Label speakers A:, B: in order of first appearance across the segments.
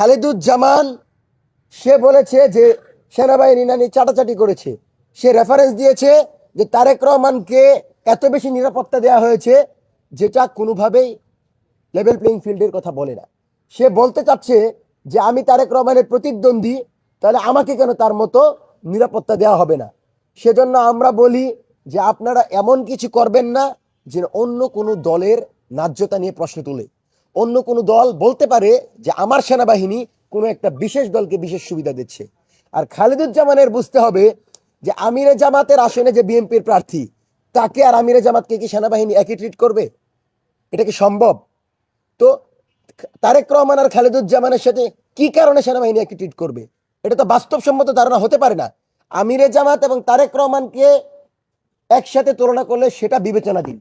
A: খালিদুজ্জামান সে বলেছে যে সেনাবাহিনী নানি চাটাচাটি করেছে। সে রেফারেন্স দিয়েছে যে তারেক রহমানকে এত বেশি নিরাপত্তা দেওয়া হয়েছে যেটা কোনোভাবেই লেভেল প্লেইং ফিল্ডের কথা বলে না। সে বলতে চাচ্ছে যে আমি তারেক রহমানের প্রতিদ্বন্দ্বী, তাহলে আমাকে কেন তার মতো নিরাপত্তা দেওয়া হবে না। সেজন্য আমরা বলি যে আপনারা এমন কিছু করবেন না যে অন্য কোনো দলের ন্যায্যতা নিয়ে প্রশ্ন তোলে। অন্য কোনো দল বলতে পারে যে আমার সেনাবাহিনী কোনো একটা বিশেষ দলকে বিশেষ সুবিধা দিচ্ছে। আর খালিদুজ্জামানের বুঝতে হবে যে আমিরে জামাতের আসনে যে বিএনপির প্রার্থী, তাকে আর আমিরে জামাতকে কি সেনাবাহিনী একই ট্রিট করবে? এটা কি সম্ভব? তো তারেক রহমান আর খালিদুজ্জামানের সাথে কি কারণে সেনাবাহিনী একই ট্রিট করবে? এটা তো বাস্তবসম্মত ধারণা হতে পারে না। আমিরে জামাত এবং তারেক রহমানকে একসাথে তুলনা করলে সেটা বিবেচনাধীন,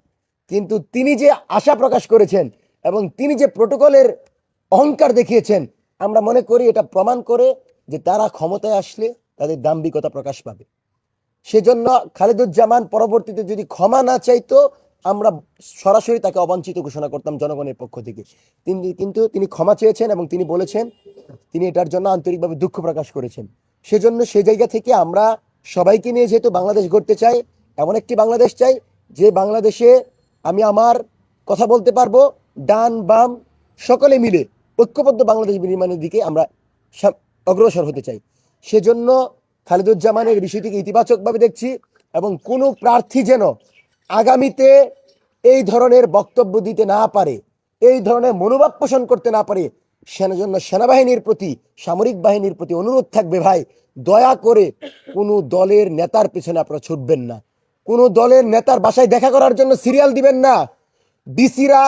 A: কিন্তু তিনি যে আশা প্রকাশ করেছেন এবং তিনি যে প্রোটোকলের অহংকার দেখিয়েছেন, আমরা মনে করি এটা প্রমাণ করে যে তারা ক্ষমতায় আসলে তাদের দাম্ভিকতা প্রকাশ পাবে। সেজন্য খালিদুজ্জামান পরবর্তীতে যদি ক্ষমা না চাইতো, আমরা সরাসরি তাকে অবাঞ্ছিত ঘোষণা করতাম জনগণের পক্ষ থেকে। কিন্তু তিনি ক্ষমা চেয়েছেন এবং তিনি বলেছেন তিনি এটার জন্য আন্তরিকভাবে দুঃখ প্রকাশ করেছেন। সেজন্য সেই জায়গা থেকে আমরা সবাইকে নিয়ে যেহেতু বাংলাদেশ গড়তে চাই, এমন একটি বাংলাদেশ চাই যে বাংলাদেশে আমি আমার কথা বলতে পারবো, ডান বাম সকলে মিলে ঐক্যবদ্ধ বাংলাদেশ নির্মাণের দিকে আমরা অগ্রসর হতে চাই। সেজন্য খালিদুজ্জামানের বিষয়টিকে ইতিবাচকভাবে দেখছি এবং কোনো প্রার্থী যেন আগামীতে এই ধরনের বক্তব্য দিতে না পারে, এই ধরনের মনোভাব পোষণ করতে না পারে। সেজন্য সেনাবাহিনীর প্রতি, সামরিক বাহিনীর প্রতি অনুরোধ থাকবে, ভাই দয়া করে কোনো দলের নেতার পেছনে আপনারা ছুটবেন না। কোনো দলের নেতার বাসায় দেখা করার জন্য সিরিয়াল দিবেন না। ডিসিরা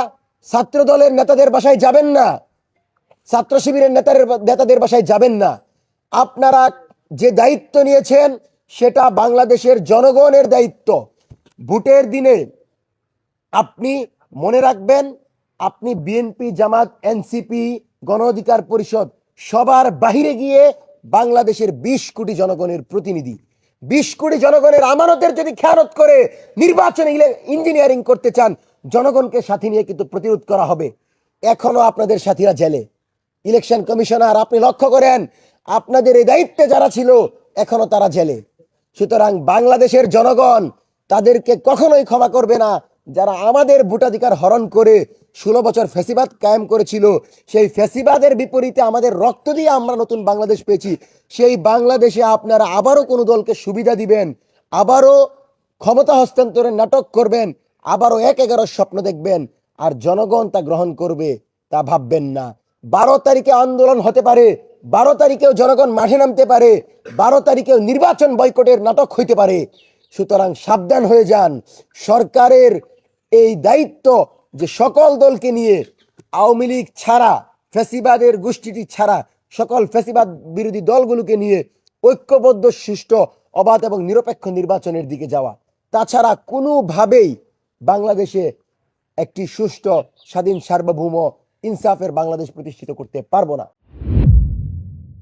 A: ছাত্র দলের নেতাদের বাসায় যাবেন না, ছাত্র শিবিরের নেতাদের বাসায় যাবেন না। আপনারা যে দায়িত্ব নিয়েছেন সেটা বাংলাদেশের জনগণের দায়িত্ব। ভোটের দিনে আপনি মনে রাখবেন, আপনি বিএনপি, জামাত, এনসিপি, গণ অধিকার পরিষদ সবার বাহিরে গিয়ে বাংলাদেশের 20 কোটি জনগণের প্রতিনিধি। 20 কোটি জনগণের আমানতের যদি খেয়ানত করে নির্বাচনে ইঞ্জিনিয়ারিং করতে চান, জনগণকে সাথে নিয়ে কিন্তু প্রতিরোধ করা হবে। এখনো আপনাদের সাথীরা জেলে। ইলেকশন কমিশনার, আপনি লক্ষ্য করেন আপনাদের এই দায়িত্বে যারা ছিল এখনো তারা জেলে। সুতরাং বাংলাদেশের জনগণ তাদেরকে কখনোই ক্ষমা করবে না যারা আমাদের ভোটাধিকার হরণ করে 16 বছর ফ্যাসিবাদ কায়েম করেছিল। সেই ফ্যাসিবাদের বিপরীতে আমাদের রক্ত দিয়ে আমরা নতুন বাংলাদেশ পেয়েছি। সেই বাংলাদেশে আপনারা আবারও কোনো দলকে সুবিধা দিবেন, আবারও ক্ষমতা হস্তান্তরের নাটক করবেন, আবারও 1-11 স্বপ্ন দেখবেন, আর জনগণ তা গ্রহণ করবে তা ভাববেন না। 12 তারিখে আন্দোলন হতে পারে, 12 তারিখেও জনগণ মাঠে নামতে পারে, 12 তারিখেও নির্বাচন বয়কটের নাটক হইতে পারে। সুতরাং সাবধান হয়ে যান। সরকারের এই দায়িত্ব যে সকল দলকে নিয়ে, আওয়ামী লীগ ছাড়া, ফ্যাসিবাদের গোষ্ঠীটি ছাড়া সকল ফ্যাসিবাদ বিরোধী দলগুলোকে নিয়ে ঐক্যবদ্ধ, সুষ্ঠু, অবাধ এবং নিরপেক্ষ নির্বাচনের দিকে যাওয়া। তাছাড়া কোনোভাবেই বাংলাদেশে একটি সুষ্ঠু, স্বাধীন, সার্বভৌম, ইনসাফের বাংলাদেশ প্রতিষ্ঠিত করতে পারবো না।